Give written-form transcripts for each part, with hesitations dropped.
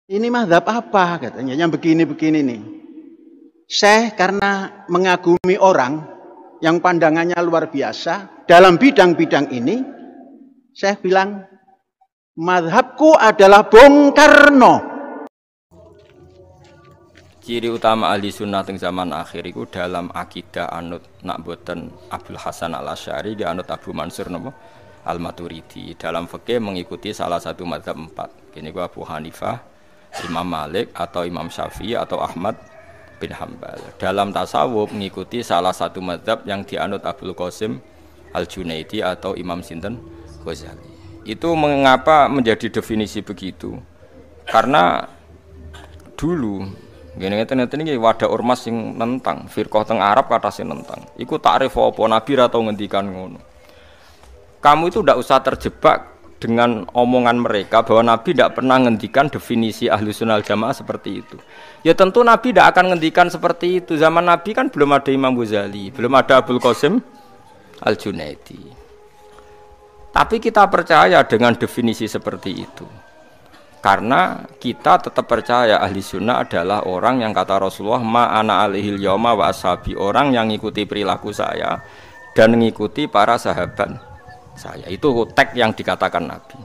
Ini mazhab apa katanya yang begini-begini nih. Syekh karena mengagumi orang yang pandangannya luar biasa dalam bidang-bidang ini, Syekh bilang mazhabku adalah Bung Karno. Ciri utama ahli sunnah teng zaman akhir itu dalam akidah anut nak boten Abdul Hasan al Asy'ari di anut Abu Mansur nopo al Maturidi. Dalam fikih mengikuti salah satu mazhab 4. Kini gua Abu Hanifah, Imam Malik atau Imam Syafi'i atau Ahmad bin Hambal. Dalam tasawuf mengikuti salah satu mazhab yang dianut Abdul Qasim al Junaidi atau Imam Sinten Ghazali. Itu mengapa menjadi definisi begitu? Karena dulu ngene-ngene iki wadah ormas sing nentang firqah teng Arab kata sing nentang. Iku takrif apa Nabi ra tau ngendikan ngono. Kamu itu ndak usah terjebak dengan omongan mereka bahwa Nabi tidak pernah ngendikan definisi Ahlussunnah Jamaah seperti itu. Ya tentu Nabi tidak akan ngendikan seperti itu. Zaman Nabi kan belum ada Imam Ghazali, belum ada Abdul Qasim al Junaidi. Tapi kita percaya dengan definisi seperti itu. Karena kita tetap percaya ahli sunnah adalah orang yang kata Rasulullah ma ana alaihil yauma wa ashabi, orang yang mengikuti perilaku saya dan mengikuti para sahabat saya. Itu tag yang dikatakan Nabi.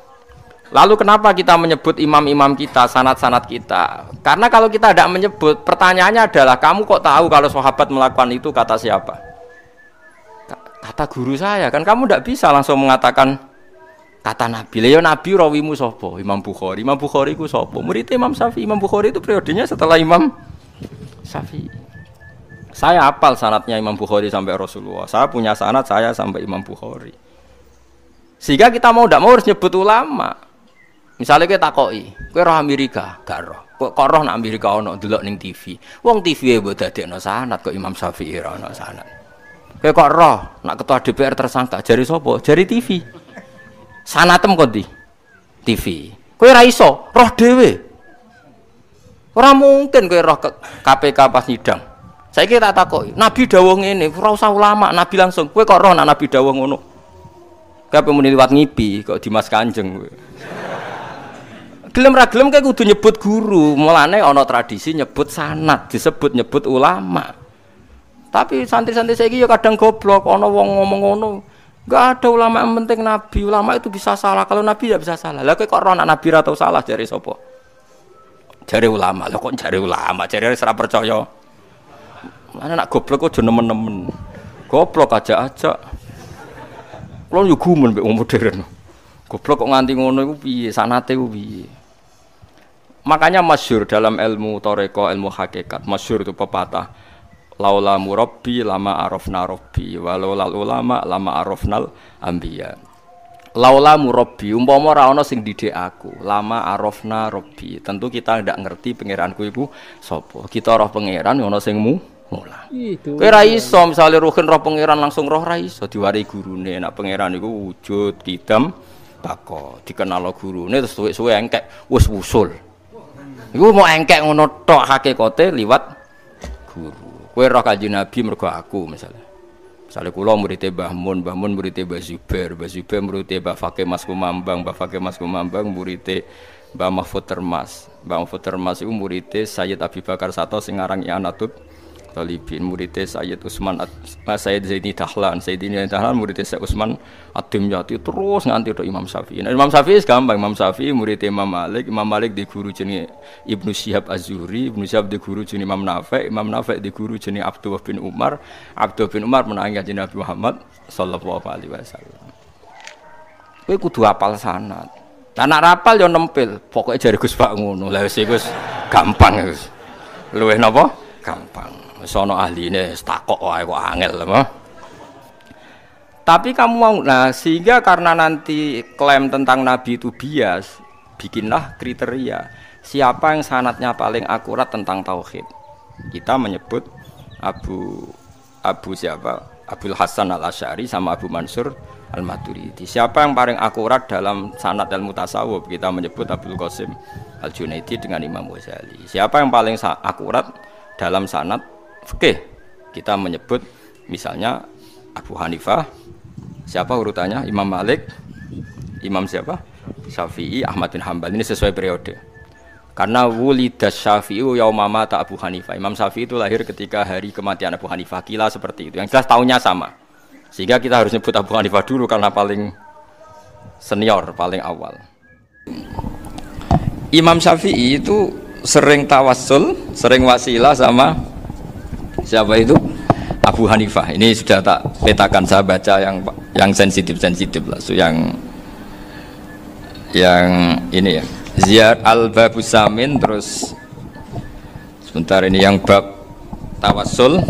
Lalu kenapa kita menyebut imam-imam kita, sanad-sanad kita? Karena kalau kita tidak menyebut, pertanyaannya adalah kamu kok tahu kalau sahabat melakukan itu kata siapa? Kata guru saya. Kan kamu tidak bisa langsung mengatakan kata Nabi. Lha Nabi rawimu sapa? Imam Bukhari. Imam Bukhari ku sapa? Murid Imam Syafi'i. Imam Bukhari itu periodenya setelah Imam Syafi'i. Saya hafal sanadnya Imam Bukhari sampai Rasulullah. Saya punya sanad saya sampai Imam Bukhari. Sehingga kita mau ndak mau harus nyebut ulama. Misalnya kita takoki, kowe roh Amerika, gak roh. Kok roh nang Amerika ono delok ning TV. Wong TV e mbok dadekno sanad kok Imam Syafi'i ora ono sanad. Kowe kok roh nak ketua DPR tersangka jari sapa? Jari TV. Sanatem kok di TV. Kowe ora iso roh dhewe. Ora mungkin kowe roh KPK pas sidang. Saiki tak takoki, Nabi dawuh ngene, ora usah ulama, Nabi langsung. Kowe kok roh nek Nabi dawuh ngono? Kowe muni liwat ngipi kok Dimas Kanjeng kowe. Gelem ra gelem kowe kudu nyebut guru. Mulane ana tradisi nyebut sanad, disebut nyebut ulama. Tapi santri-santri saiki ya kadang goblok, ana wong ngomong ngono. Enggak ada ulama yang penting Nabi. Ulama itu bisa salah. Kalau Nabi tidak bisa salah. Lah kok roh Nabi ra tau salah jare sapa? Jare ulama. Lah kok jare ulama? Jare ora percaya. Mana nak goblok kok aja nemen-nemen. Goblok aja-aja. Kulo yo gumun mek wong modern. Goblok kok nganti ngono iku piye? Sanate ku piye? Makanya masyhur dalam ilmu thariqah, ilmu hakikat, masyhur itu pepatah laula murabbi lama arafna rabbi walau lal ulama lama arafnal anbiya. Laula murabbi umpama ora ana sing didik aku, lama arafna rabbi. Tentu kita ndak ngerti pangeranku iku sapa. Kita roh pangeran ana sing mulah. Kowe ra iso misale ruhin roh pangeran langsung roh ra iso diwari gurune. Nek pangeran iku wujud kidam bako dikenal gurune terus suwe-suwe engkek wis wusul. Iku mau engkek ngono tok hakikate liwat guru. Kowe roh Kanjeng Nabi mergo aku misalnya. Misalnya kula murid Mbah Mun murid Mbah Zubair murid Mbah Fakih Mas Kumambang, Mbah Fakih Mas Kumambang murid Mbah Mahfud Termas. Mbah Mahfud Termas iku murid Sayyid Abi Bakar Sato sing aran I'anatul Talibin, murid Sayyid Utsman Sayyid Zaini Dahlan, murid Sayyid Utsman Ad-Dimyati terus nganti tok Imam Syafi'i. Nah, Imam Syafi'i gampang, Imam Syafi'i murid Imam Malik di guru jenenge Ibnu Syihab Az-Zuhri, Ibnu Syihab di guru jenenge Imam Nafi' di guru jenenge Abdullah bin Umar menangi kanjeng Nabi Muhammad sallallahu alaihi wasallam. Kowe kudu hafal sanad. Lah nek rapal yo nempel, pokoke jare Gus Pak ngono. Lah wis iku gampang wis. Luwih napa? Gampang. Wis ana ahline takok wae kok angel apa. Tapi kamu mau, nah sehingga karena nanti klaim tentang Nabi itu bias, bikinlah kriteria siapa yang sanadnya paling akurat tentang tauhid. Kita menyebut Abdul Hasan al Asy'ari sama Abu Mansur al Maturidi. Siapa yang paling akurat dalam sanad ilmu tasawuf? Kita menyebut Abdul Qasim al Junaidi dengan Imam Ghazali. Siapa yang paling akurat dalam sanad fikih? Kita menyebut misalnya Abu Hanifah. Siapa urutannya? Imam Malik, Imam siapa? Syafi'i, Ahmad bin Hambal. Ini sesuai periode. Karena wulidas Syafi'i yauma mata Abu Hanifah. Imam Syafi'i itu lahir ketika hari kematian Abu Hanifah. Kila seperti itu. Yang jelas tahunnya sama. Sehingga kita harus nyebut Abu Hanifah dulu karena paling senior, paling awal. Imam Syafi'i itu sering tawassul, sering wasilah sama siapa itu? Abu Hanifah. Ini sudah tak petakan, saya baca yang sensitif lah, so yang ini ya. Ziyad al-Babus Samin, terus sebentar ini yang bab tawassul.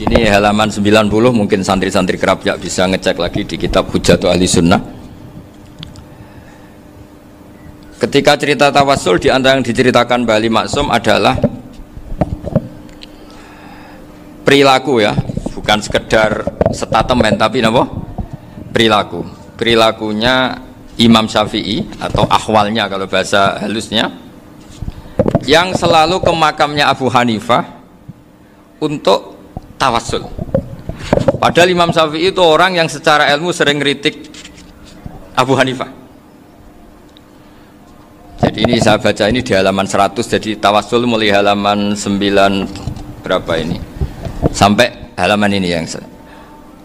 Ini halaman 90, mungkin santri-santri Kerapjak bisa ngecek lagi di kitab Hujjatu Ahli Sunnah. Ketika cerita tawassul, di antara yang diceritakan Bali Maksum adalah perilaku ya, bukan sekedar statement tapi apa? Perilaku. Perilakunya Imam Syafi'i atau ahwalnya kalau bahasa halusnya, yang selalu ke makamnya Abu Hanifah untuk tawassul. Padahal Imam Syafi'i itu orang yang secara ilmu sering kritik Abu Hanifah. Jadi ini saya baca ini di halaman 100, jadi tawassul mulai halaman 9 berapa ini sampai halaman ini yang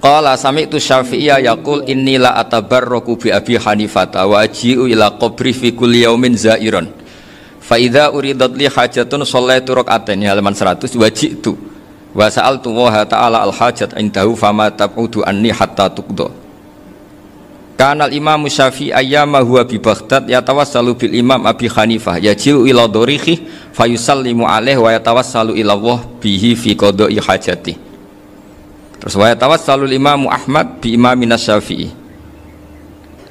qala sami'tu Syafi'iyya yaqul inni la atabarraku bi Abi Hanifah wa aji'u ila qabri fi kulli yaumin za'iran fa idza uridat li hajatun shallaitu rak'atain, halaman 100, waji'tu wa sa'altu wa ta'ala al-hajat indahu fama tab'udu anni hatta tuqda. Kanal Imam Syafi'i ayyama huwa bi Baghdad yatawassalu bil Imam Abi Hanifah yaji'u ila dorihi fayusallimu alaihi wa yatawassalu ila Allah bihi fi qada'i hajati. Terus wa yatawassalu Imam Ahmad bi Imamina Syafi'i.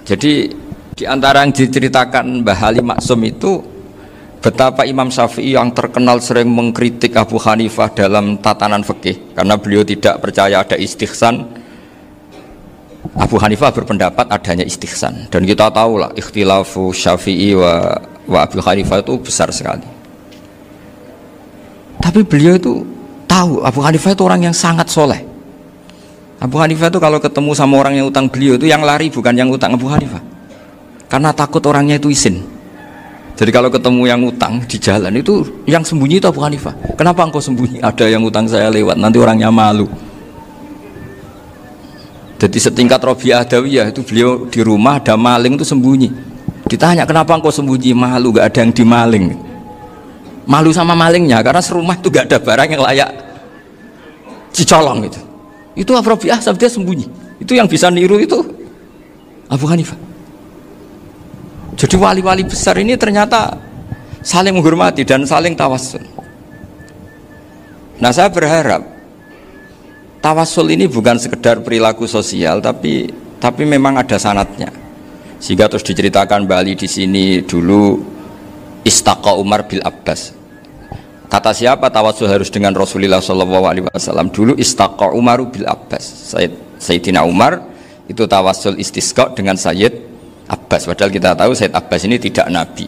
Jadi di antara yang diceritakan Mbah Ali Maksum itu betapa Imam Syafi'i yang terkenal sering mengkritik Abu Hanifah dalam tatanan fikih karena beliau tidak percaya ada istihsan. Abu Hanifah berpendapat adanya istihsan, dan kita tahu lah ikhtilafu Syafi'i wa Abu Hanifah itu besar sekali. Tapi beliau itu tahu Abu Hanifah itu orang yang sangat soleh. Abu Hanifah itu kalau ketemu sama orang yang utang beliau itu yang lari bukan yang utang Abu Hanifah, karena takut orangnya itu izin. Jadi kalau ketemu yang utang di jalan itu yang sembunyi itu Abu Hanifah. Kenapa engkau sembunyi? Ada yang utang saya lewat, nanti orangnya malu. Jadi setingkat Robi'ah Adawiyah itu beliau di rumah ada maling itu sembunyi. Ditanya kenapa engkau sembunyi? Malu, gak ada yang dimaling. Malu sama malingnya karena serumah itu gak ada barang yang layak dicolong itu. Itu Robi'ah sabda sembunyi. Itu yang bisa niru itu Abu Hanifah. Jadi wali-wali besar ini ternyata saling menghormati dan saling tawassul. Nah, saya berharap tawassul ini bukan sekedar perilaku sosial, tapi memang ada sanatnya. Sehingga terus diceritakan Bali di sini dulu istaqa Umar bil Abbas. Kata siapa tawassul harus dengan Rasulullah SAW? Dulu istaqa Umar bil Abbas. Sayyidina Umar itu tawassul istisqa dengan Sayyid Abbas, padahal kita tahu Sayyid Abbas ini tidak nabi.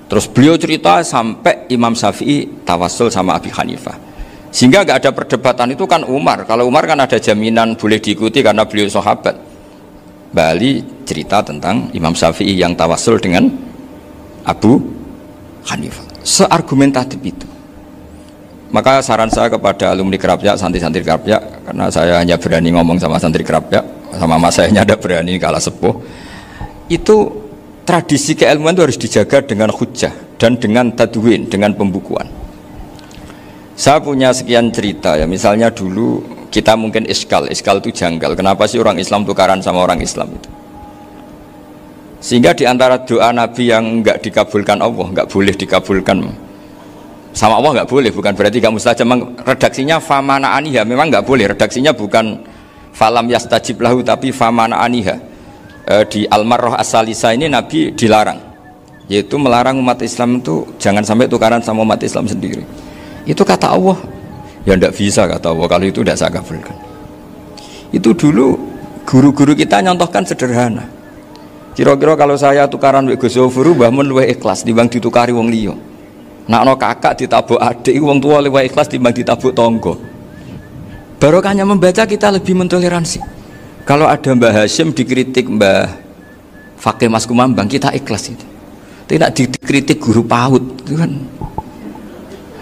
Terus beliau cerita sampai Imam Syafi'i tawassul sama Abi Hanifah, sehingga gak ada perdebatan itu kan Umar. Kalau Umar kan ada jaminan boleh diikuti karena beliau sahabat. Bali cerita tentang Imam Syafi'i yang tawassul dengan Abu Hanifah, seargumentatif itu. Maka saran saya kepada alumni Kerapjak, santri-santri Kerapjak, karena saya hanya berani ngomong sama santri Kerapjak, sama mas saya ada berani kalah sepuh, itu tradisi keilmuan itu harus dijaga dengan hujjah dan dengan tadwin, dengan pembukuan. Saya punya sekian cerita ya, misalnya dulu kita mungkin iskal itu janggal, kenapa sih orang Islam tukaran sama orang Islam itu? Sehingga di antara doa Nabi yang enggak dikabulkan Allah, enggak boleh dikabulkan sama Allah, enggak boleh, bukan berarti enggak mustajab. Redaksinya famana aniha, memang enggak boleh, redaksinya bukan falam yastajib lahu tapi famana aniha. Di Al-Marrah As-Salisa ini Nabi dilarang, yaitu melarang umat Islam itu jangan sampai tukaran sama umat Islam sendiri. Itu kata Allah, ya enggak bisa kata Allah, kalau itu enggak saya kabulkan. Itu dulu guru-guru kita nyontohkan sederhana. Kira-kira kalau saya tukaran wek Gus Zofuru mbah mun luwih ikhlas timbang ditukari wong liya. Nek ana kakak ditabuk adik wong tua luwih ikhlas timbang ditabuk tangga. Barokahnya membaca kita lebih mentoleransi. Kalau ada Mbah Hashim dikritik Mbah Fakih Mas Kumambang, kita ikhlas itu. Tidak dikritik guru PAUD itu kan,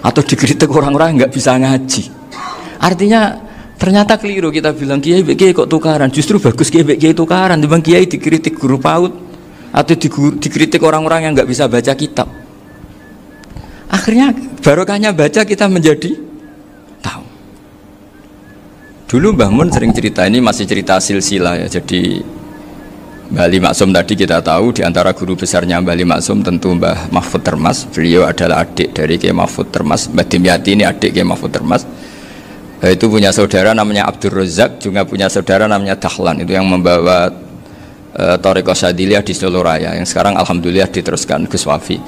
atau dikritik orang-orang nggak bisa ngaji. Artinya ternyata keliru kita bilang kiai kok tukaran. Justru bagus kiai tukaran. Dibanding kiai dikritik guru PAUD atau dikritik orang-orang yang nggak bisa baca kitab. Akhirnya barokahnya baca kita menjadi tahu. Dulu Mbah Mun sering cerita, ini masih cerita silsilah ya. Jadi Mbah Ali Maksum tadi kita tahu di antara guru besarnya Mbah Ali Maksum tentu Mbah Mahfud Termas. Beliau adalah adik dari Kiai Mahfud Termas. Mbah Dimyati ini adik Kiai Mahfud Termas. Itu punya saudara namanya Abdul Razak, juga punya saudara namanya Dahlan. Itu yang membawa Thariqah Syadziliyah di Solo Raya, yang sekarang alhamdulillah diteruskan Gus Wafi.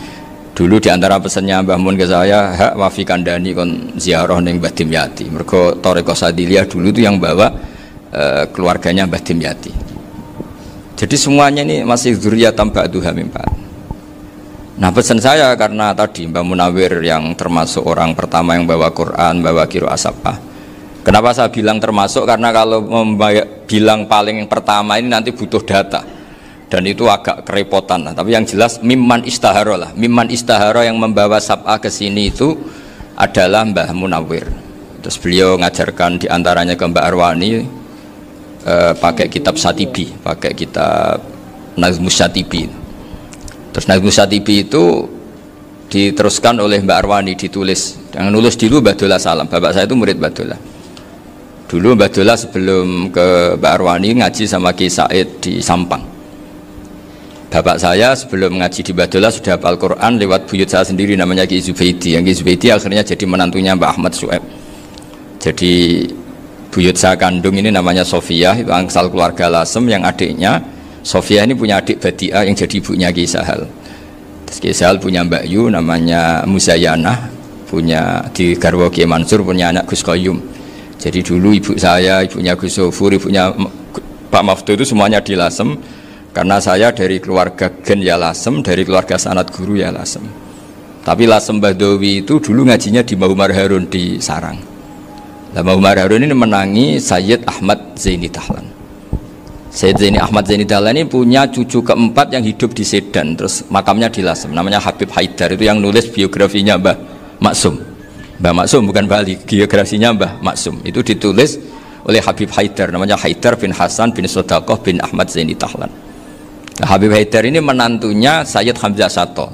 Dulu di antara pesannya Mbah Mun ke saya, hak Wafi kandani kon ziarah ning Mbah Dimyati. Mergo Thariqah Syadziliyah dulu itu yang bawa keluarganya Mbah Dimyati. Jadi semuanya ini masih dzurriyyatan ba'duha min ba'd. Nah, pesan saya karena tadi Mbah Munawir yang termasuk orang pertama yang bawa Quran, bawa qiraah sab'ah. Kenapa saya bilang termasuk? Karena kalau bilang paling pertama ini nanti butuh data. Dan itu agak kerepotan lah. Tapi yang jelas mimman istahara lah. Mimman istahara yang membawa sab'ah ke sini itu adalah Mbah Munawir. Terus beliau ngajarkan diantaranya ke Mbak Arwani pakai kitab Satibi, pakai kitab Nazmus Satibi. Terus Nazmus Satibi itu diteruskan oleh Mbak Arwani, ditulis. Yang nulis dulu Mbak Dola Salam. Bapak saya itu murid Mbak Dola. Dulu Mbak Dola sebelum ke Mbak Arwani ngaji sama Ki Said di Sampang. Bapak saya sebelum ngaji di Mbak Dola sudah hafal Quran lewat buyut saya sendiri namanya Ki Zubaidi. Yang Ki Zubaidi akhirnya jadi menantunya Mbak Ahmad Su'eb. Jadi buyut saya kandung ini namanya Sofia, itu angsal keluarga Lasem, yang adiknya Sofia ini punya adik Badi'ah yang jadi ibunya Ki Sahal. Terus Ki Sahal punya Mbak Yu namanya Muzayanah, punya di garwa Ki Mansur punya anak Gus Qayyum. Jadi dulu ibu saya, ibunya Gus Sofur, ibunya Pak Maftu itu semuanya di Lasem. Karena saya dari keluarga Gen ya Lasem, dari keluarga sanad guru ya Lasem. Tapi Lasem Badawi itu dulu ngajinya di Mbah Umar Harun di Sarang. Mbah Umar Harun ini menangi Sayyid Ahmad Zaini Dahlan. Sayyid Zaini Ahmad Zaini Dahlan ini punya cucu keempat yang hidup di Sedan, terus makamnya di Lasem, namanya Habib Haidar. Itu yang nulis biografinya Mbah Maksum. Mbah Maksum bukan Bali, biografinya Mbah Maksum. Itu ditulis oleh Habib Haidar, namanya Haidar bin Hasan bin Sodaqoh bin Ahmad Zaini Dahlan. Nah, Habib Haidar ini menantunya Sayyid Hamzah Sato.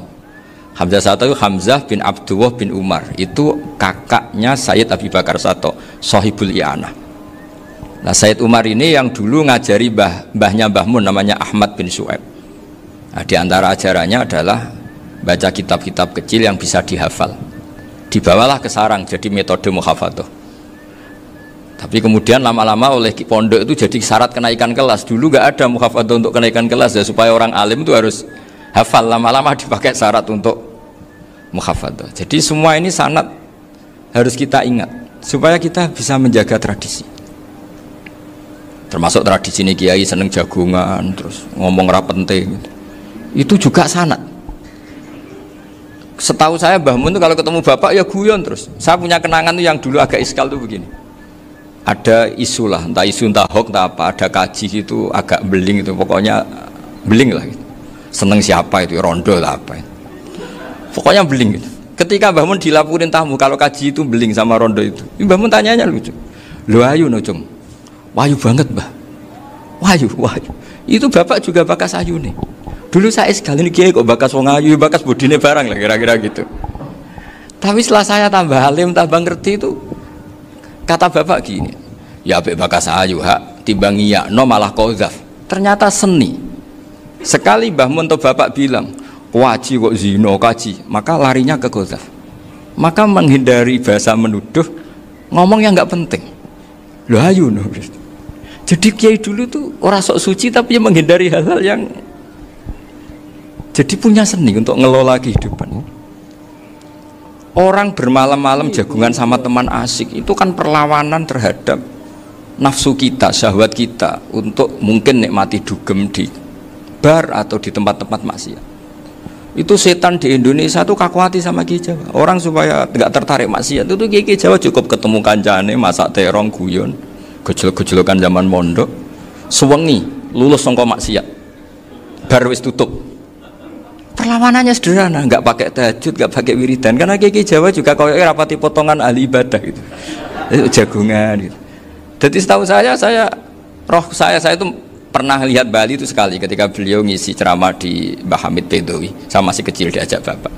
Hamzah Sato itu Hamzah bin Abdullah bin Umar, itu kakaknya Sayyid Abi Bakar Sato, Sohibul I'anah. Nah, Sayyid Umar ini yang dulu ngajari mbahnya Mbah Mun namanya Ahmad bin Su'eb. Nah, di antara ajarannya adalah baca kitab-kitab kecil yang bisa dihafal. Dibawalah ke sarang jadi metode muhafadzah. Tapi kemudian lama-lama oleh pondok itu jadi syarat kenaikan kelas. Dulu nggak ada muhafadzah untuk kenaikan kelas ya, supaya orang alim itu harus hafal, lama-lama dipakai syarat untuk muhafadzah. Jadi semua ini sanad harus kita ingat supaya kita bisa menjaga tradisi. Termasuk tradisi ini kiai seneng jagungan, terus ngomong ra penting. Itu juga sanad. Setahu saya Mbah Mun itu kalau ketemu bapak ya guyon terus. Saya punya kenangan tuh yang dulu agak iskal tuh begini. Ada isu lah, entah isu entah hoax entah apa, ada kaji itu agak beling itu, pokoknya beling lah gitu. Seneng siapa itu, rondo lah apa itu. Pokoknya beling gitu. Ketika Mbah Mun dilaporin tamu kalau kaji itu beling sama rondo itu, Mbah Mun tanyanya lucu. Lho ayu no cung. Wahyu banget Mbah. Wahyu. Itu bapak juga bakas ayu nih. Dulu saya sekali ini kiai kok bakas wong ayu, bakas bodine barang lah kira-kira gitu. Tapi setelah saya tambah alim, tambah ngerti itu, kata bapak gini, ya abek bakas ayu hak timbang iya no malah kozaf. Ternyata seni. Sekali Mbah Mun atau bapak bilang waji kok zino kaji, maka larinya ke kozaf. Maka menghindari bahasa menuduh, ngomong yang nggak penting. Loh ayu no. Jadi kiai dulu tuh orang sok suci tapi menghindari hal-hal yang jadi punya seni untuk ngelola kehidupan. Orang bermalam-malam jagungan sama teman asik itu kan perlawanan terhadap nafsu kita, syahwat kita untuk mungkin nikmati dugem di bar atau di tempat-tempat maksiat. Itu setan di Indonesia tuh kakuati sama Ki Jawa. Orang supaya nggak tertarik maksiat itu tuh Ki Jawa cukup ketemu kancane masak terong guyon, gejol-gejolokan zaman mondok. Sewengi lulus sangka maksiat. Bar wis tutup. Perlawanannya sederhana, nggak pakai tahajud, nggak pakai wiridan. Karena kiai Jawa juga koyo rapati potongan ahli ibadah gitu. Jagungan gitu. Jadi setahu saya itu pernah lihat Bali itu sekali ketika beliau ngisi ceramah di Mbah Hamid Bedowi. Saya masih kecil diajak bapak.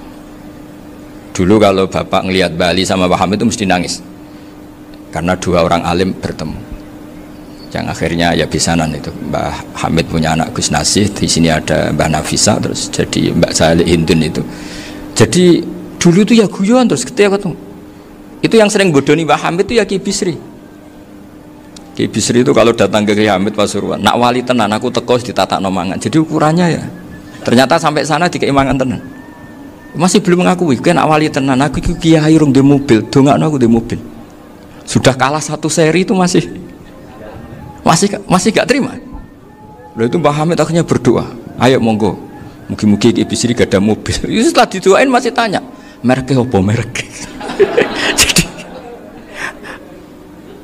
Dulu kalau bapak ngelihat Bali sama Mbah Hamid itu mesti nangis. Karena dua orang alim bertemu. Yang akhirnya ya bisanan itu Mbah Hamid punya anak Gus Nasih, di sini ada Mbah Nafisa, terus jadi Mbak Salih Hindun itu. Jadi dulu itu ya guyon terus ketika ketemu. Itu yang sering bodoni Mbah Hamid itu ya Ki Bisri. Ki Bisri itu kalau datang ke Ki Hamid Pasuruan, nak wali tenan aku teko ditata nomangan. Jadi ukurannya ya ternyata sampai sana di keimangan tenan. Masih belum mengakui, kan nak wali tenan aku kiai rung di mobil, dongakno aku di mobil. Sudah kalah satu seri itu masih gak terima. Lalu itu Mbah Hamid akhirnya berdoa, ayo monggo, mungkin Ki Bisri gak ada mobil. Itu setelah didoain masih tanya, mereknya apa merek? Jadi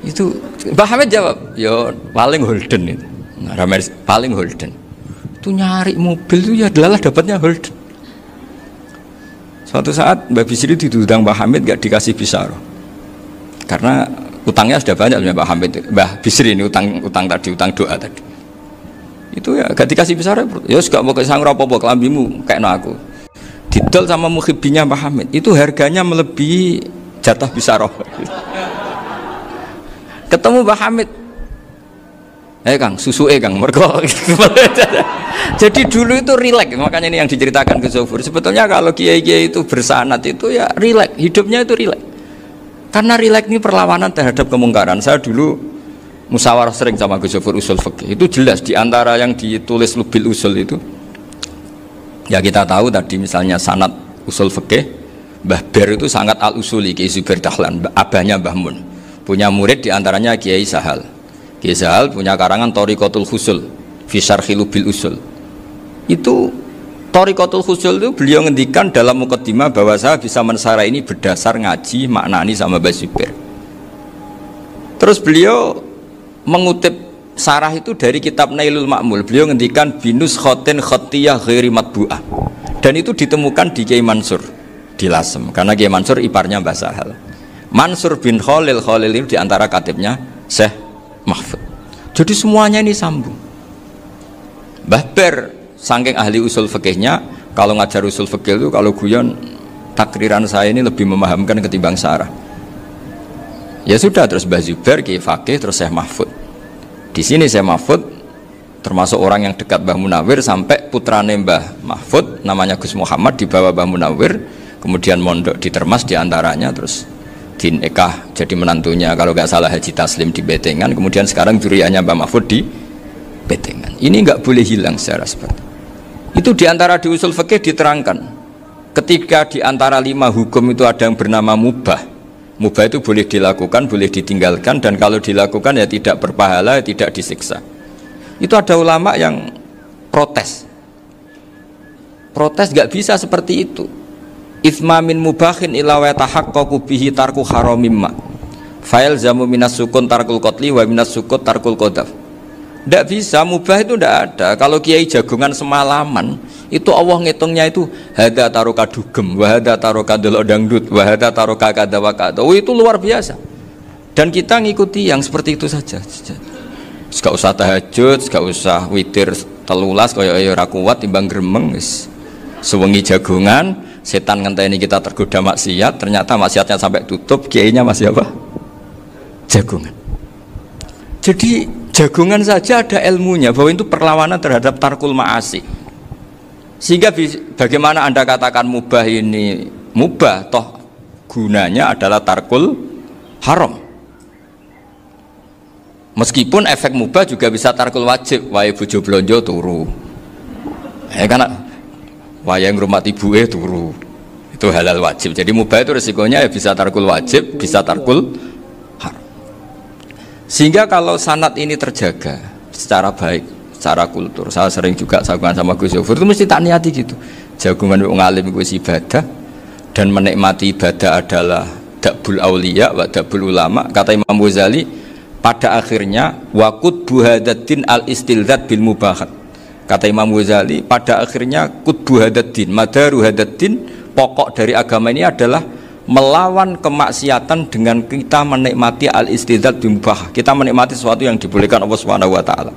itu Mbah Hamid jawab, yo paling Holden itu, paling Holden. Itu nyari mobil itu ya adalah dapatnya Holden. Suatu saat Mbah Bisri diundang Mbah Hamid gak dikasih bisaroh, karena utangnya sudah banyak Mbah Hamid, Mbah Bisri ini utang doa tadi. Itu ya gak dikasih besar ya gak mau kesang apa-apa kelambimu kayak aku. Didol sama muhibbinya Mbah Hamid. Itu harganya melebihi jatah bisaroh. Ketemu Mbah Hamid. Kang, susu Kang, mergo. Jadi dulu itu rileks, makanya ini yang diceritakan ke Zofur. Sebetulnya kalau kiai-kiai itu bersanad itu ya rileks, hidupnya itu rileks. Karena rileks ini perlawanan terhadap kemungkaran. Saya dulu musyawarah sering sama Gus Zofur usul fikih. Itu jelas di antara yang ditulis Lubil Usul itu. Ya kita tahu tadi misalnya sanad usul fikih, Mbah Ber itu sangat al-usuli, Kiai Zubair Dahlan, abahnya Mbah Mun. Punya murid di antaranya Kiai Sahal. Kiai Sahal punya karangan Thariqatul Husul, fi syarhi Lubil Usul. Itu Thariqatul Husul itu beliau ngendikan dalam mukaddimah bahwa saya bisa mensarah ini berdasar ngaji maknani sama Mbah Zubair. Terus beliau mengutip sarah itu dari kitab Nailul Ma'mul. Beliau ngendikan binus khotin khotiyah ghairi matbu'ah. Dan itu ditemukan di Kiai Mansur di Lasem. Karena Kiai Mansur iparnya Mbah Sahal. Mansur bin Khalil itu diantara katibnya Syekh Mahfud. Jadi semuanya ini sambung. Mbah Ber saking ahli usul fikihnya, kalau ngajar usul fikih itu kalau guyon takriran saya ini lebih memahamkan ketimbang sarah. Ya sudah, terus Mbah Zubair Kiai Fakih, terus Syekh Mahfud. Di sini Syekh Mahfud termasuk orang yang dekat Mbah Munawir, sampai putrane Mbah Mahfud namanya Gus Muhammad dibawa Mbah Munawir, kemudian mondok di Termas diantaranya, terus dinikah jadi menantunya kalau nggak salah Haji Taslim di Betengan, kemudian sekarang juriannya Mbah Mahfud di Betengan. Ini nggak boleh hilang secara seperti itu. Diantara di usul fikih diterangkan, ketika diantara 5 hukum itu ada yang bernama mubah. Mubah itu boleh dilakukan, boleh ditinggalkan, dan kalau dilakukan ya tidak berpahala, tidak disiksa. Itu ada ulama yang protes nggak bisa seperti itu. Itsma min mubahin ila wa tahaqqaqu bihi tarku haramimma fa'il zamu minas sukun tarkul qatli wa minas sukut tarkul qadaf. Tidak bisa, mubah itu tidak ada. Kalau kiai jagungan semalaman itu Allah ngitungnya itu hada taroka dugem, wahada taroka delok dangdut, wahada taroka kada wakada. Oh, itu luar biasa. Dan kita ngikuti yang seperti itu saja. Gak usah tahajud, gak usah witir telulas kaya ora kuat timbang gremeng wis. Sewengi jagungan, setan ngenteni kita tergoda maksiat, ternyata maksiatnya sampai tutup, kiainya masih apa? Jagungan. Jadi jagungan saja ada ilmunya bahwa itu perlawanan terhadap tarkul ma'asi. Sehingga bagaimana Anda katakan mubah ini mubah, toh gunanya adalah tarkul haram. Meskipun efek mubah juga bisa tarkul wajib, wae bojo blonjo turu. Karena wae ngrumat ibuke turu. Itu halal wajib. Jadi mubah itu resikonya ya bisa tarkul wajib, bisa tarkul haram. Sehingga kalau sanad ini terjaga secara baik, secara kultur, saya sering juga saguan sama Gus Zofur itu mesti tak niati gitu. Jagungan wong alim iku ibadah, dan menikmati ibadah adalah dabul auliya wa dabul ulama. Kata Imam Ghazali, pada akhirnya waqud buhadatin al istilzat bil mubahat. Kata Imam Ghazali, pada akhirnya qutbu hadatin, madaru hadatin, pokok dari agama ini adalah melawan kemaksiatan dengan kita menikmati al istilzat bil mubah. Kita menikmati sesuatu yang dibolehkan Allah Subhanahu wa taala.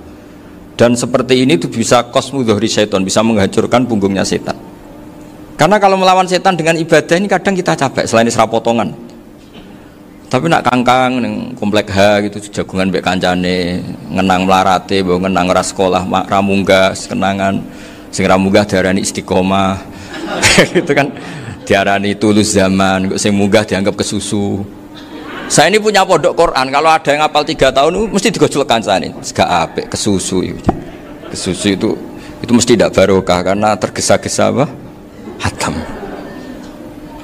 Dan seperti ini itu bisa qasmu dhuhri syaitan, bisa menghancurkan punggungnya setan. Karena kalau melawan setan dengan ibadah ini kadang kita capek selain isra potongan. Tapi nak kangkang neng komplek H gitu jagungan mbek kancane ngenang melarate mbok ngenang ora sekolah ramunggah kenangan sing ramunggah diarani istiqomah gitu kan diarani tulus zaman kok sing munggah dianggap kesusu. Saya ini punya pondok Quran, kalau ada yang hafal 3 tahun mesti digojlok kancane gak apik kesusu itu mesti tidak barokah karena tergesa-gesa apa hatam.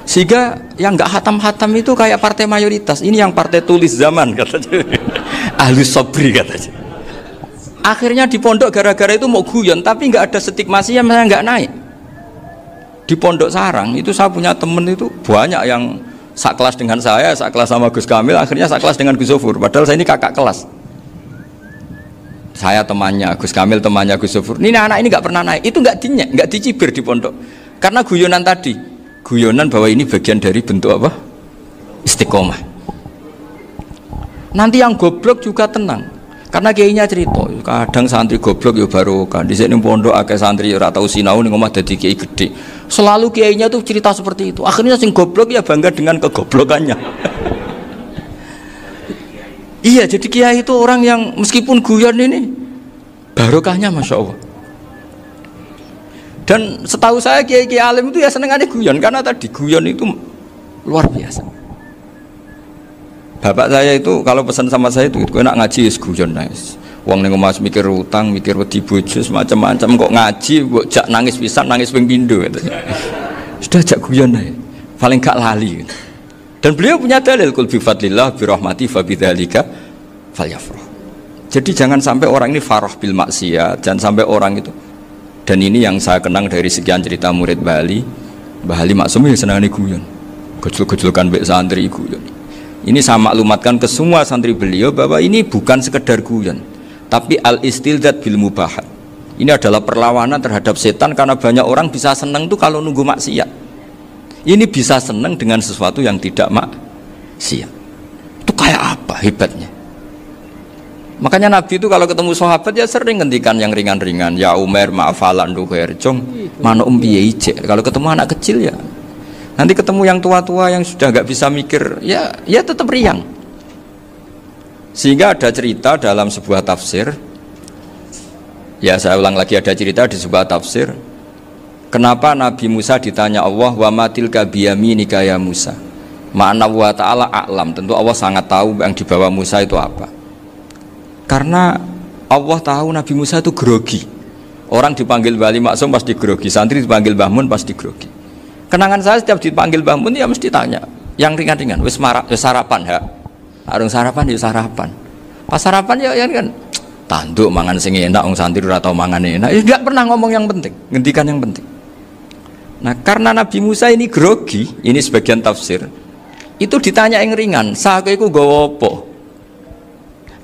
Sehingga yang nggak hatam-hatam itu kayak partai mayoritas. Ini yang partai tulis zaman katanya. Ahlus sobri katanya. Akhirnya di pondok gara-gara itu mau guyon, tapi nggak ada stigmasi yang nggak naik. Di pondok sarang itu saya punya temen itu banyak yang sekelas dengan saya, sekelas sama Gus Kamil, akhirnya sekelas dengan Gus Sofur. Padahal saya ini kakak kelas. Saya temannya Gus Kamil, temannya Gus Sofur. Ini anak ini nggak pernah naik. Itu nggak dinyak, nggak dicibir di pondok. Karena guyonan tadi. Guyonan bahwa ini bagian dari bentuk apa? Istiqomah. Nanti yang goblok juga tenang. Karena kiainya cerita, kadang santri goblok ya barokah. Di sini pondok akeh santri ora tau sinau ning omah dadi kiai gede. Selalu kiainya tuh cerita seperti itu. Akhirnya sing goblok ya bangga dengan kegoblokannya. Iya, jadi kiai itu orang yang meskipun guyon ini barokahnya Masya Allah. Dan setahu saya kiai-kiai alim itu ya senengannya guyon karena tadi guyon itu luar biasa. Bapak saya itu kalau pesan sama saya itu enak ngaji is guyon nice. Wong ning omah mikir utang, mikir wedi bojo macam-macam kok ngaji kok jak nangis pisan, nangis ping pindho gitu. Sudah jak guyon ae. Paling gak lali. Gitu. Dan beliau punya dalil kul bi fadlillah bi rahmati fa bidzalika falyafrah. Jadi jangan sampai orang ini farah bil maksiat, jangan sampai orang itu. Dan ini yang saya kenang dari sekian cerita murid Bali. Mbah Ali Maksum ya senangane guyon. Gojol-gojolkan mbek santri guyon. Ini saya maklumatkan ke semua santri beliau bahwa ini bukan sekedar guyon, tapi al-istilzat bil mubahat. Ini adalah perlawanan terhadap setan karena banyak orang bisa senang tuh kalau nunggu maksiat. Ini bisa senang dengan sesuatu yang tidak maksiat. Itu kayak apa hebatnya? Makanya Nabi itu kalau ketemu sahabat ya sering ngendikan yang ringan-ringan. Ya Umar ma'afalan duher jong mana piye ije. Kalau ketemu anak kecil ya. Nanti ketemu yang tua-tua yang sudah nggak bisa mikir ya tetap riang. Sehingga ada cerita dalam sebuah tafsir. Ya saya ulang lagi, ada cerita di sebuah tafsir. Kenapa Nabi Musa ditanya Allah wa matil kabiyaminika ya Musa. Ma'ana wa ta'ala a'lam. Tentu Allah sangat tahu yang dibawa Musa itu apa. Karena Allah tahu Nabi Musa itu grogi. Orang dipanggil Wali Maksum pasti grogi, santri dipanggil Mbah Mun pasti grogi. Kenangan saya setiap dipanggil Mbah Mun ya mesti tanya yang ringan-ringan, wis sarapan ha. Arung sarapan ya sarapan. Pas sarapan ya kan tanduk mangan sing enak, wong santri ora tau mangan enak. Ya enggak pernah ngomong yang penting, ngendikan yang penting. Nah, karena Nabi Musa ini grogi, ini sebagian tafsir. Itu ditanya yang ringan, "Sake iku nggawa apa?"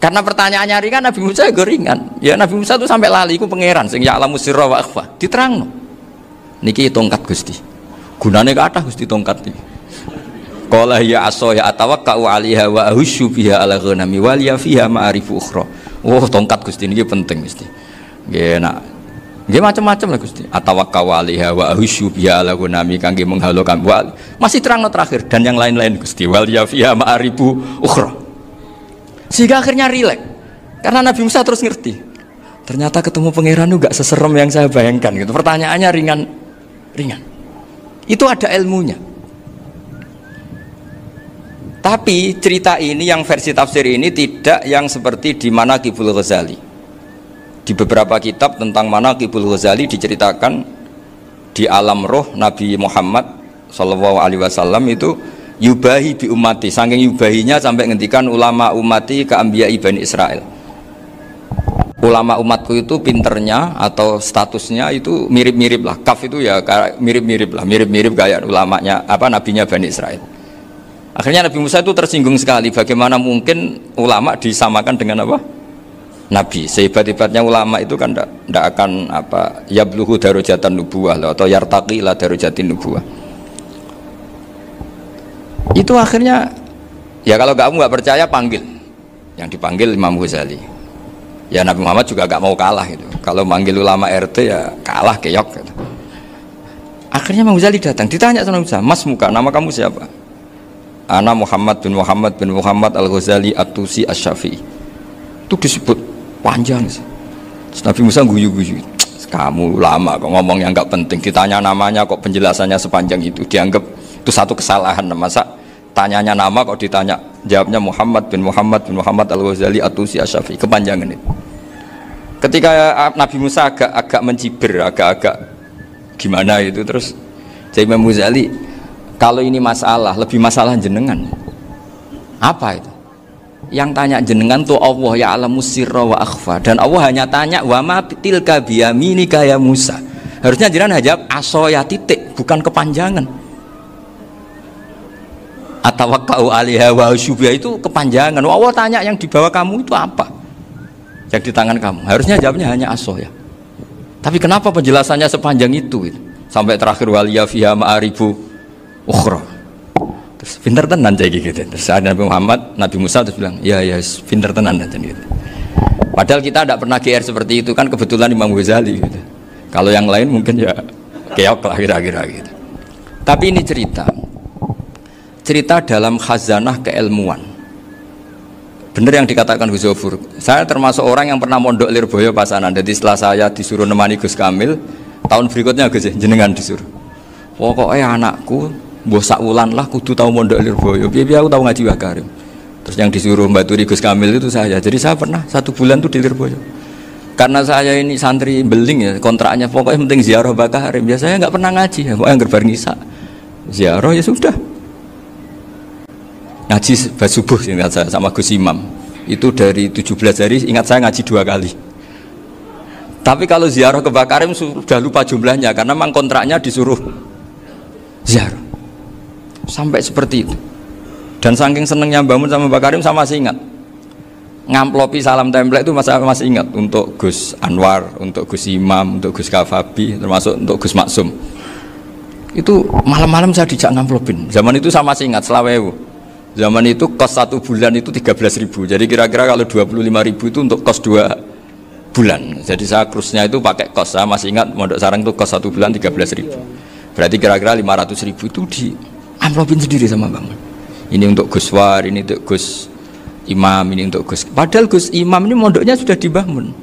Karena pertanyaannya ringan, Nabi Musa juga ringan. Ya Nabi Musa itu sampai lali, itu pangeran sing ya'lamu sirra wa akhfa. Diterangno. Niki tongkat Gusti. Gunane kathah Gusti tongkat iki. Qala ya aso ya atawakkau 'alaiha wa ahusyu biha 'ala ghanami wal ya fiha ma'arifu ukhra. Oh, tongkat Gusti niki penting Gusti. Nggih nak. Nggih macam-macam lah Gusti. Atawakkau 'alaiha wa ahusyu biha 'ala ghanami kangge menghalokan. Masih terangno terakhir dan yang lain-lain Gusti. Wal ya fiha ma'arifu ukhra. Sehingga akhirnya rileks karena Nabi Musa terus ngerti ternyata ketemu pangeran itu gak seserem yang saya bayangkan gitu. Pertanyaannya ringan itu ada ilmunya. Tapi cerita ini yang versi tafsir ini tidak yang seperti di Manaqibul Ghazali. Di beberapa kitab tentang Manaqibul Ghazali diceritakan di alam roh Nabi Muhammad SAW itu yubahi bi ummati, saking yubahinya sampai ngendikan ulama ummati ke anbiya Bani Israel. Ulama umatku itu pinternya atau statusnya itu mirip-mirip lah. Kaf itu ya mirip-mirip lah, mirip-mirip kayak ulamanya nabinya Bani Israel. Akhirnya Nabi Musa itu tersinggung sekali, bagaimana mungkin ulama disamakan dengan apa? Nabi. Sehebat-hebatnya ulama itu kan tidak akan apa yabluhu darajatan nubuwah atau yartaqi ila darajatin nubuwah. Itu akhirnya ya kalau kamu nggak percaya panggil. Yang dipanggil Imam Ghazali. Ya Nabi Muhammad juga nggak mau kalah gitu. Kalau manggil ulama RT ya kalah keok gitu. Akhirnya Imam Ghazali datang, ditanya sama Musa, "Mas muka, nama kamu siapa?" "Ana Muhammad bin Muhammad Al-Ghazali At-Tusi Asy-Syafi'i." Itu disebut panjang sih. Terus Nabi Musa guyu-guyu, "Kamu lama kok ngomong yang nggak penting, ditanya namanya kok penjelasannya sepanjang itu, dianggap itu satu kesalahan. Masa tanyanya nama kok ditanya jawabnya Muhammad bin Muhammad Al-Ghazali At-Tusi Asy-Syafi'i, kepanjangan itu." Ketika Nabi Musa agak mencibir, agak gimana itu, terus jadi Imam Ghazali, kalau ini masalah, lebih masalah jenengan. Apa itu? Yang tanya jenengan tuh Allah ya alamu sirra wa akhfa, dan Allah hanya tanya wa ma tilka biyaminika ya Musa. Harusnya jenengan jawab asoya titik, bukan kepanjangan. Atawakkau 'alaiha wa syubha itu kepanjangan. Allah tanya yang di bawah kamu itu apa? Yang di tangan kamu. Harusnya jawabnya hanya asoya. Tapi kenapa penjelasannya sepanjang itu? Sampai terakhir waliya fiha ma'aribu ukhra. Terus pinter tenan kayak gitu. Terus ada Nabi Musa terus bilang, ya pinter tenan gitu. Padahal kita tidak pernah GR seperti itu kan, kebetulan Imam Ghazali gitu. Kalau yang lain mungkin ya keok lah kira-kira gitu. Tapi ini cerita dalam khazanah keilmuan. Bener yang dikatakan Gus Zofur. Saya termasuk orang yang pernah mondok Lirboyo Pasanan. Jadi setelah saya disuruh nemani Gus Kamil, tahun berikutnya Gus jenengan disuruh. Pokoknya anakku mbah sak wulan lah kudu tahu mondok Lirboyo. Piye aku tahu ngaji Wakarim. Terus yang disuruh mbaturi Gus Kamil itu saya. Jadi saya pernah 1 bulan tuh di Lirboyo. Karena saya ini santri beling ya, kontraknya pokoknya penting ziarah Bakarim. Biasanya nggak pernah ngaji ya, pokoknya gerbar ngisa. Ziarah ya sudah. Ngaji subuh ingat saya sama Gus Imam itu dari 17 hari ingat saya ngaji 2 kali. Tapi kalau ziarah ke Bakarim sudah lupa jumlahnya karena memang kontraknya disuruh ziarah sampai seperti itu. Dan saking senengnya bangun sama Bakarim saya masih ingat ngamplopi salam template itu masih ingat untuk Gus Anwar, untuk Gus Imam, untuk Gus Kafabi, termasuk untuk Gus Maksum. Itu malam-malam saya dijak ngamplopin. Zaman itu saya masih ingat selawewu. Zaman itu kos 1 bulan itu 13.000. Jadi kira-kira kalau 25.000 itu untuk kos 2 bulan. Jadi saya krusnya itu pakai kos. Saya masih ingat Mondok Sarang itu kos 1 bulan 13.000. Berarti kira-kira 500.000 itu di amplopin sendiri sama Bang. Ini untuk Gus War, ini untuk Gus Imam, ini untuk Gus. Padahal Gus Imam ini mondoknya sudah dibangun.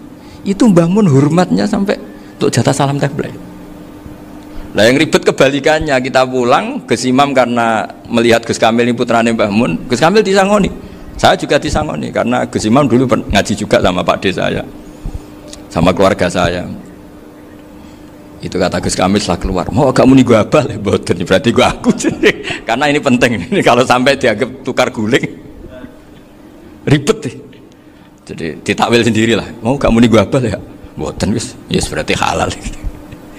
Itu bangun hormatnya sampai untuk jatah salam template. Nah yang ribet kebalikannya, kita pulang Gus Imam karena melihat Gus Kamil ini putrane Mbah Mun, Gus Kamil disangoni. Saya juga disangoni karena Gus Imam dulu ngaji juga sama Pak D saya, sama keluarga saya. Itu kata Gus Kamil setelah keluar, mau agak muni gua abal ya, boten berarti gua aku. Karena ini penting, ini kalau sampai dianggap tukar guling, ribet deh. Jadi ditakwil sendirilah, mau agak muni gua abal ya, boten wis, yes berarti halal.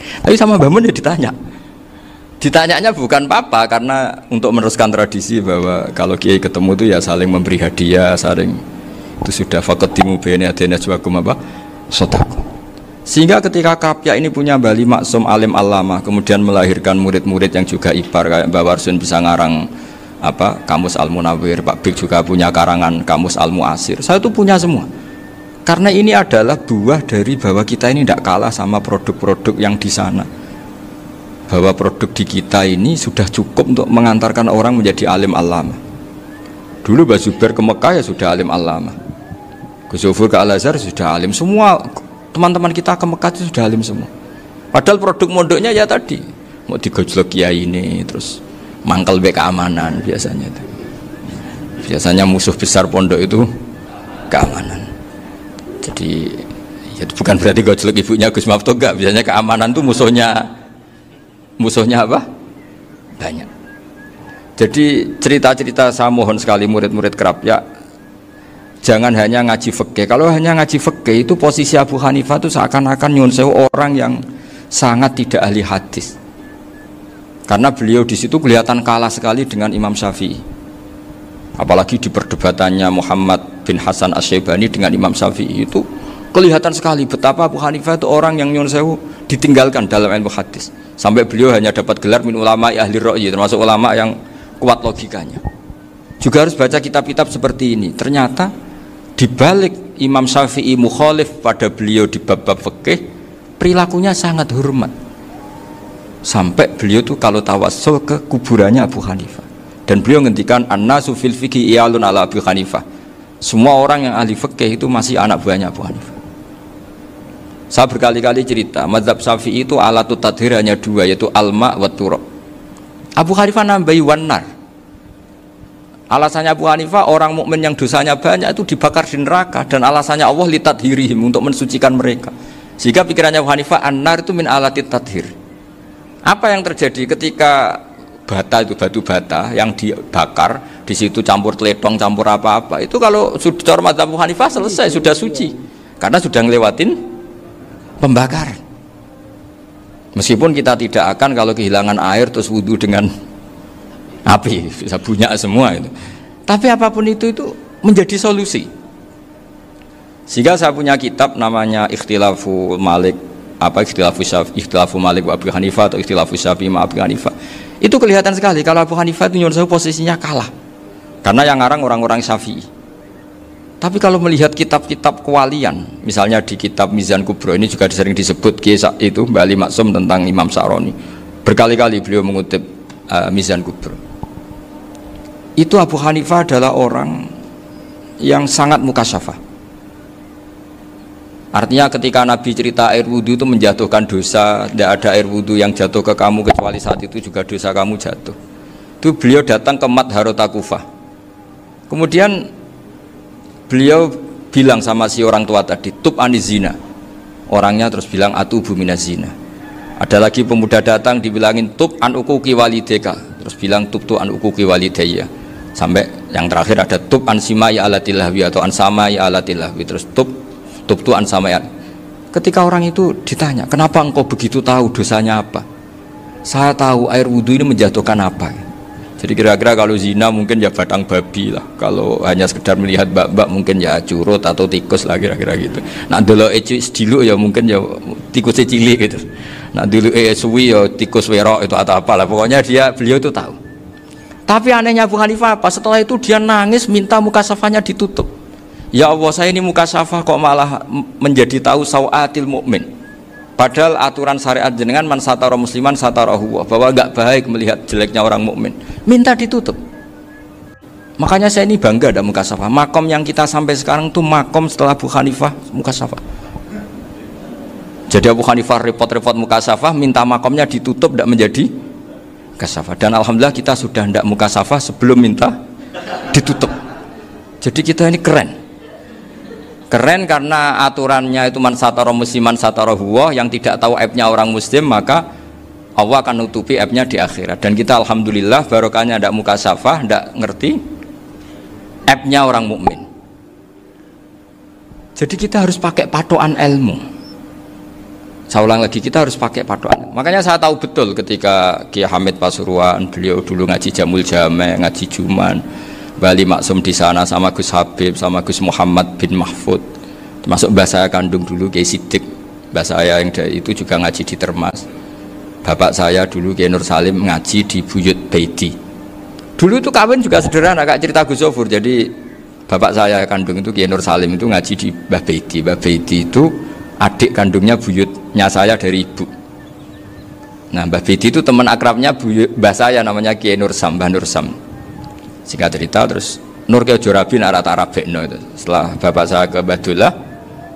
Tapi sama Mbah Mun ya ditanya. Ditanyanya bukan apa karena untuk meneruskan tradisi bahwa kalau kiai ketemu itu ya saling memberi hadiah, saling itu sudah faqaddimu baina adina juakum apa? Sedekah. Sehingga ketika Kapya ini punya Bali Maksum alim alama, kemudian melahirkan murid-murid yang juga ipar kayak Mbah Warsun bisa ngarang apa? Kamus Al-Munawwir, Pak Bik juga punya karangan Kamus Al-Mu'asir. Saya itu punya semua. Karena ini adalah buah dari bahwa kita ini tidak kalah sama produk-produk yang di sana. Bahwa produk di kita ini sudah cukup untuk mengantarkan orang menjadi alim alama. Dulu Mbah Zubair ke Mekah ya sudah alim alama. Gus Zofur ke Al-Azhar sudah alim. Semua teman-teman kita ke Mekah itu sudah alim semua. Padahal produk mondoknya ya tadi mau digojlok kiai ini, terus mangkel be keamanan biasanya itu. Biasanya musuh besar pondok itu keamanan. Jadi ya bukan berarti gojlok ibunya Gus Maftuh enggak, biasanya keamanan tuh musuhnya apa? Banyak. Jadi cerita-cerita saya mohon sekali murid-murid Krapya jangan hanya ngaji fikih. Kalau hanya ngaji fikih itu posisi Abu Hanifah itu seakan-akan nyuwun sewu orang yang sangat tidak ahli hadis. Karena beliau di situ kelihatan kalah sekali dengan Imam Syafi'i. Apalagi di perdebatannya Muhammad bin Hasan Asy-Syaibani dengan Imam Syafi'i itu kelihatan sekali betapa Abu Hanifah itu orang yang nyuwun sewu ditinggalkan dalam ilmu hadis. Sampai beliau hanya dapat gelar min ulama ahli ra'yi, termasuk ulama yang kuat logikanya. Juga harus baca kitab-kitab seperti ini. Ternyata di balik Imam Syafi'i mukhalif pada beliau di bab-bab fikih, perilakunya sangat hormat. Sampai beliau tuh kalau tawassul ke kuburannya Abu Hanifah. Dan beliau ngendikan an-nasu fil fiqhi iyalun ala Abu Hanifah. Semua orang yang ahli fikih itu masih anak buahnya Abu Hanifah. Saya berkali-kali cerita, mazhab Syafi'i itu alatut tadhir hanya dua, yaitu al-ma' wa turab. Abu Hanifah nambahi wanar. Alasannya Abu Hanifah, orang mukmin yang dosanya banyak itu dibakar di neraka, dan alasannya Allah litadhirihim, untuk mensucikan mereka. Sehingga pikirannya Abu Hanifah, an-nar itu min alatit tadhir. Apa yang terjadi ketika bata itu, batu bata yang dibakar, di situ campur teletong, campur apa-apa, itu kalau sudah mazhab Abu Hanifah selesai, sudah suci, karena sudah ngelewatin pembakaran. Meskipun kita tidak akan kalau kehilangan air terus wudhu dengan api, bisa bunyak semua itu. Tapi apapun itu menjadi solusi. Sehingga saya punya kitab namanya Ikhtilafu Malik, Ikhtilafu Malik wa Abu Hanifah atau Ikhtilafu Syafi'i ma Abu Hanifah. Itu kelihatan sekali kalau Abu Hanifah itu nyuruh posisinya kalah. Karena yang ngarang orang-orang Syafi'i. Tapi kalau melihat kitab-kitab kewalian, misalnya di kitab Mizan Kubro ini juga sering disebut itu Mbak Ali Maksum tentang Imam Sa'roni. Berkali-kali beliau mengutip Mizan Kubro. Itu Abu Hanifah adalah orang yang sangat mukasyafah. Artinya ketika Nabi cerita air wudhu itu menjatuhkan dosa, tidak ada air wudhu yang jatuh ke kamu kecuali saat itu juga dosa kamu jatuh. Itu beliau datang ke Madharota Kufah. Kemudian beliau bilang sama si orang tua tadi, tub anizina. Orangnya terus bilang atubu minazina. Ada lagi pemuda datang dibilangin tub an ukuki walideka, terus bilang tub tu an ukuki walidayya. Sampai yang terakhir ada tub an simai alatilahwi atau an samai alatilahwi, terus tub tu an samai. Ketika orang itu ditanya, kenapa engkau begitu tahu dosanya apa? Saya tahu air wudhu ini menjatuhkan apa. Jadi kira-kira kalau zina mungkin ya batang babi lah. Kalau hanya sekedar melihat bak-bak mungkin ya curut atau tikus lah kira-kira gitu. Nah dulu dulu ya mungkin ya tikus cilik gitu. Nah dulu suwi ya tikus werok itu atau apalah. Pokoknya beliau itu tahu. Tapi anehnya Abu Hanifah apa? Setelah itu dia nangis minta mukasafahnya ditutup. Ya Allah, saya ini mukasafah kok malah menjadi tahu sawatil mukmin. Padahal aturan syariat jenengan man satara musliman satarahu, bahwa enggak baik melihat jeleknya orang mukmin. Minta ditutup. Makanya saya ini bangga ada mukasafah. Makom yang kita sampai sekarang tuh makom setelah Abu Hanifah mukasafah. Jadi Abu Hanifah repot-repot mukasafah, minta makomnya ditutup tidak menjadi mukasafah. Dan alhamdulillah kita sudah tidak mukasafah sebelum minta ditutup. Jadi kita ini keren. Keren karena aturannya itu man satara musliman satara huwa, yang tidak tahu aibnya orang muslim maka Allah akan nutupi aibnya di akhirat. Dan kita alhamdulillah barokahnya tidak mukasafah, tidak ngerti aibnya orang mukmin. Jadi kita harus pakai patokan ilmu. Saya ulang lagi, kita harus pakai patokan. Makanya saya tahu betul ketika Kiai Hamid Pasuruan, beliau dulu ngaji Jamul Jame, ngaji Juman, Bali Maksum di sana sama Gus Habib, sama Gus Muhammad bin Mahfud, termasuk mbah saya kandung dulu Kiai Sidik, mbah saya yang dari itu juga ngaji di Termas. Bapak saya dulu Kiai Nur Salim ngaji di Buyut Baiti. Dulu itu kawin juga sederhana, kayak cerita Gus Zofur. Jadi bapak saya kandung itu Kiai Nur Salim itu ngaji di Mbah Baiti. Mbah Baiti itu adik kandungnya buyutnya saya dari ibu. Nah Mbah Baiti itu teman akrabnya mbah saya namanya Kiai Nur Sam, Mbah Nur Sam. Singkat cerita terus Nur ke Jorabi narata Arabekno itu. Setelah bapak saya ke Badullah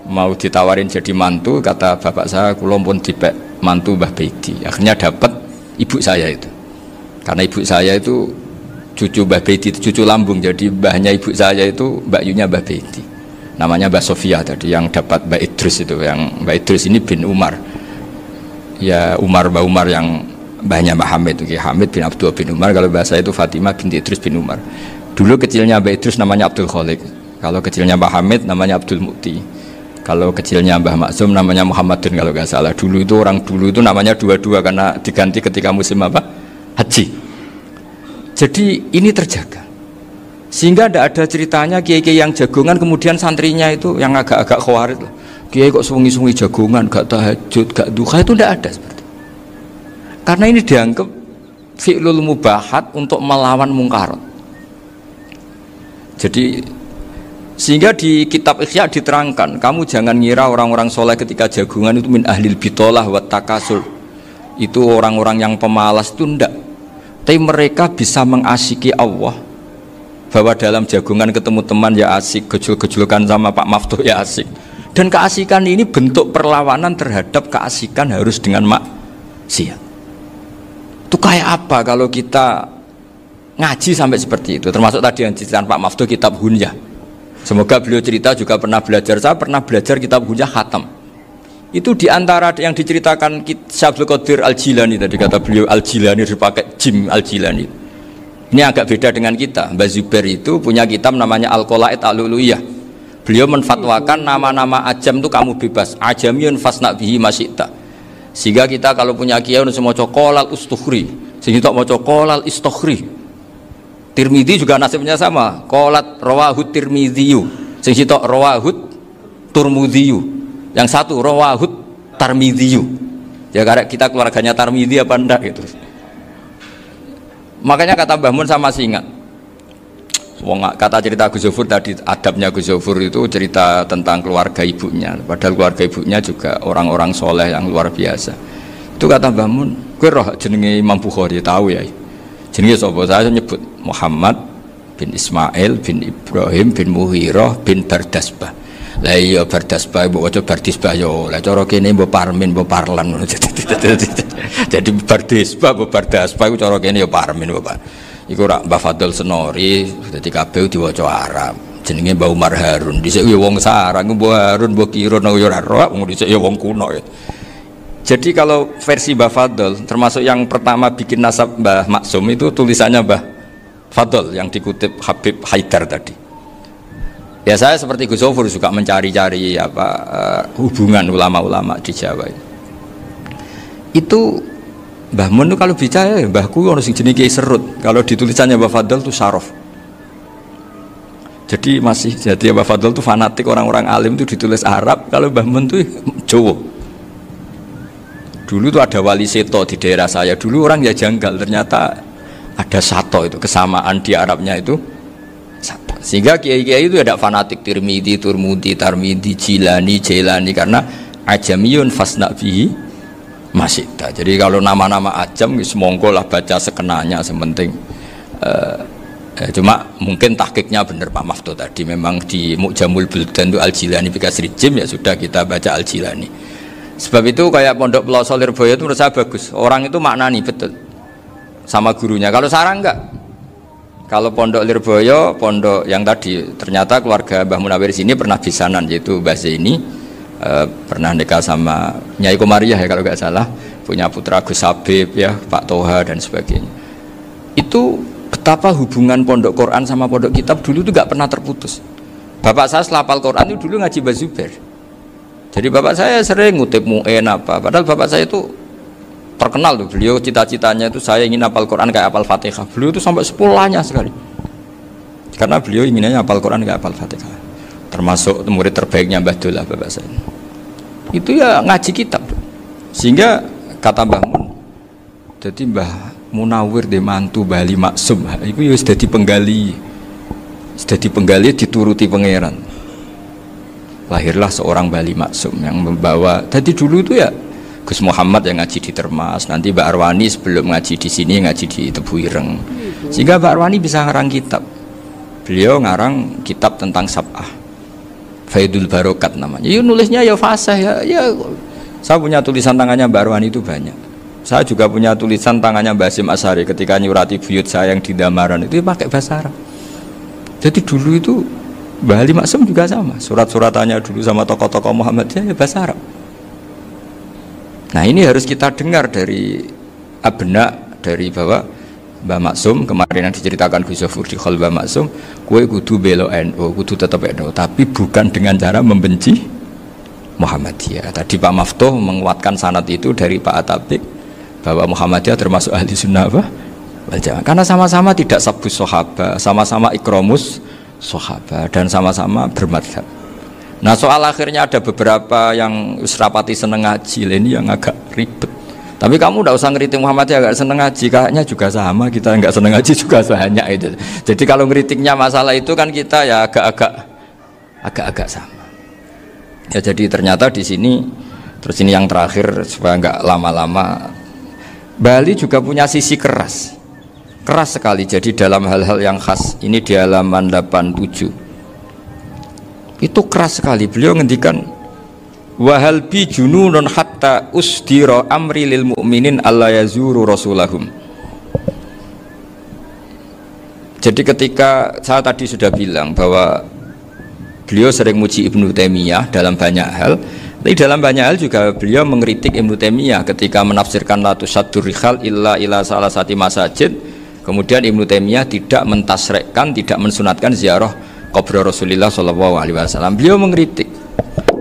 mau ditawarin jadi mantu, kata bapak saya kula pun dipek mantu Mbah Baiti. Akhirnya dapat ibu saya itu. Karena ibu saya itu cucu Mbah Baiti, cucu lambung. Jadi mbahnya ibu saya itu Mbak Yunya Mbah Baiti. Namanya Mbah Sofia tadi yang dapat Mbak Idris itu. Yang Mbak Idris ini bin Umar. Ya Mbah Umar yang mbahnya Mbah Hamid, Hamid bin Abdul bin Umar. Kalau bahasa itu Fatimah binti Idris bin Umar. Dulu kecilnya Mbah Idris namanya Abdul Khalik. Kalau kecilnya Mbah Hamid namanya Abdul Mukti. Kalau kecilnya Mbah Maksum namanya Muhammadun kalau nggak salah. Dulu itu orang dulu itu namanya dua-dua karena diganti ketika musim apa? Haji. Jadi ini terjaga. Sehingga tidak ada ceritanya kiai-kiai yang jagongan kemudian santrinya itu yang agak-agak khawarit lah. Kiai kok sungi-sungi jagongan, gak tahajud, gak duha, itu tidak ada seperti itu. Karena ini dianggap fi'lul mubahat untuk melawan mungkarat. Jadi sehingga di kitab Ikhya diterangkan, kamu jangan ngira orang-orang soleh ketika jagungan itu min ahlil bitolah wa takasul, itu orang-orang yang pemalas, itu enggak. Tapi mereka bisa mengasyiki Allah, bahwa dalam jagungan ketemu teman ya asik, gejol-gejolkan sama Pak Maftuh ya asik. Dan keasikan ini bentuk perlawanan terhadap keasikan harus dengan maksiat. Itu kayak apa kalau kita ngaji sampai seperti itu? Termasuk tadi yang diceritakan Pak Maftuh kitab Hunyah. Semoga beliau cerita juga pernah belajar. Saya pernah belajar kitab Hunyah khatam. Itu diantara yang diceritakan Syabdul Qadir Al-Jilani tadi, kata beliau Al-Jilani dipakai Jim Al-Jilani. Ini agak beda dengan kita. Mbah Zubair itu punya kitab namanya Al-Qolaid Al-Luluyah. Beliau menfatwakan nama-nama ajam itu kamu bebas. Ajamiyun fasna bihi masyita. Sehingga kita kalau punya kiai harus mau qolal ustukhri, sehingga mau qolal istukhri. Tirmidzi juga nasibnya sama. Qolat rawahut Tirmidziyu. Sing sitok rawahut Turmudziyu. Yang satu rawahut Tarmidziyu. Ya karena kita keluarganya Tarmidzi apa enggak gitu. Makanya kata Mbah Mun sama masih ingat. Kata cerita Gus Zofur tadi, adabnya Gus Zofur itu cerita tentang keluarga ibunya. Padahal keluarga ibunya juga orang-orang soleh yang luar biasa. Itu kata Mbah Mun, kowe roh jenenge Imam Bukhari tahu ya. Jenenge sapa? Saya nyebut Muhammad bin Ismail bin Ibrahim bin Muhirah bin Bardasbah. Lah iya Bardasbah mbok waca Bardisbah yo. Lah cara kene mbok Parmin mbok Parlan. Jadi Bardisbah mbok Bardasbah iku cara kene yo Parmin mbok. Iku rak Mbah Fadl Senori dadi kabeh diwaca Arab. Jenenge Mbah Umar Harun. Dhisik yo wong sarang Mbah Harun mbok kira yo ora roh, dhisik yo wong kuno. Jadi kalau versi Mbah Fadl, termasuk yang pertama bikin nasab Mbah Maksum itu tulisannya Mbah Fadl yang dikutip Habib Haidar tadi. Ya saya seperti Gus Zofur juga mencari-cari hubungan ulama-ulama di Jawa. Itu Mbah Mun itu kalau bicara Mbahku ono sing jenenge Kiai Serut. Kalau ditulisannya Mbah Fadl itu Syaraf. Jadi Mbah Fadl itu fanatik orang-orang alim itu ditulis Arab, kalau Mbah Mun itu Jawa. Dulu itu ada wali seto di daerah saya. Dulu orang ya janggal, ternyata ada sato itu, kesamaan di Arabnya itu sato. Sehingga kiai-kiai itu ada fanatik Tirmidzi, Turmudi, Tarmidzi, Jilani, Jailani, karena ajamiyun fasna bihi masyita. Jadi kalau nama-nama ajam semonggo lah baca sekenanya, sementing cuma mungkin tahqiqnya benar Pak Maftuh tadi, memang di Mu'jamul Buldan itu Al-Jilani Bikasri Jim, ya sudah kita baca Al-Jilani. Sebab itu kayak Pondok Pelosok Lirboyo itu menurut saya bagus. Orang itu maknani betul sama gurunya. Kalau sarang enggak. Kalau Pondok Lirboyo, pondok yang tadi ternyata keluarga Mbah Munawir sini pernah bisanan, yaitu Mbah Zaini pernah nikah sama Nyai Komariah ya kalau enggak salah, punya putra Gus Habib ya, Pak Toha dan sebagainya. Itu betapa hubungan pondok Quran sama pondok kitab dulu itu enggak pernah terputus. Bapak saya setelah hafal Quran itu dulu ngaji Mbah Zubair. Jadi bapak saya sering ngutip mu'en apa, padahal bapak saya itu terkenal tuh, beliau cita-citanya itu saya ingin hafal Quran kayak hafal Fatihah. Beliau itu sampai sepulahnya sekali, karena beliau inginnya hafal Quran kayak hafal Fatihah. Termasuk murid terbaiknya Mbah Dullah bapak saya. Itu ya ngaji kitab. Sehingga kata Mbah Mun, jadi Mbah Munawir de mantu Bali Maksum, itu ya sudah dipenggali dituruti pangeran. Lahirlah seorang Bali Maksum yang membawa. Tadi dulu itu ya Gus Muhammad yang ngaji di Termas, nanti Mbak Arwani sebelum ngaji di sini ngaji di Tebu Ireng. Sehingga Mbak Arwani bisa ngarang kitab. Beliau ngarang kitab tentang Sab'ah, Faidul Barokat namanya. Ya nulisnya ya fasih ya. Saya punya tulisan tangannya Mbak Arwani itu banyak. Saya juga punya tulisan tangannya Mbak Hasyim Asy'ari ketika nyurati buyut saya yang di Damaran itu pakai bahasa Arab. Jadi dulu itu Mbah Ali Maksum juga sama, surat-suratannya dulu sama tokoh-tokoh Muhammadiyah ya bahasa Arab. Nah ini harus kita dengar dari abna, dari bahwa Mbah Maksum kemarin yang diceritakan Gus Zofur di Khol Mbah Maksum, kue kudu belo NU, kudu tetap NU, tapi bukan dengan cara membenci Muhammadiyah. Tadi Pak Maftuh menguatkan sanad itu dari Pak Atabik bahwa Muhammadiyah termasuk ahli sunnah wal jamaah. Karena sama-sama tidak sabus sahabat, sama-sama ikromus sahabat dan sama-sama bermadhab. Nah soal akhirnya ada beberapa yang rapati seneng ngaji, ini yang agak ribet. Tapi kamu tidak usah ngeritik Muhammadiyah agak seneng ngaji, kayaknya juga sama, kita nggak seneng ngaji juga banyak itu. Jadi kalau ngeritiknya masalah itu kan kita ya agak sama. Ya jadi ternyata di sini, terus ini yang terakhir supaya nggak lama-lama, Bali juga punya sisi keras sekali. Jadi dalam hal-hal yang khas ini di halaman 87 itu keras sekali. Beliau ngendikan wahal bi jununun hatta usdira amri lil mu'minin alla yazuru rasulahum. Jadi ketika saya tadi sudah bilang bahwa beliau sering muji Ibnu Taimiyah dalam banyak hal, tapi dalam banyak hal juga beliau mengkritik Ibnu Taimiyah ketika menafsirkan la tusaddur rihal illa ila salasati masajid. Kemudian Ibnu Taimiyah tidak mentasrekkan, tidak mensunatkan ziarah kubur Rasulullah SAW. Beliau mengkritik,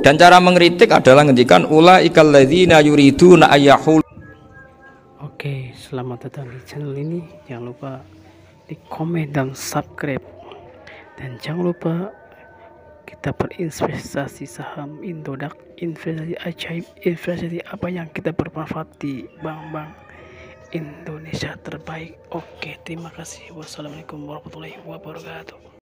dan cara mengkritik adalah ngendikan ulaikal ladzina yuriduna ayyahul. Oke, selamat datang di channel ini. Jangan lupa di komen dan subscribe, dan jangan lupa kita berinvestasi saham Indodax, investasi ajaib, investasi apa yang kita bermanfaat di bank-bank Indonesia terbaik. Oke, terima kasih. Wassalamualaikum warahmatullahi wabarakatuh.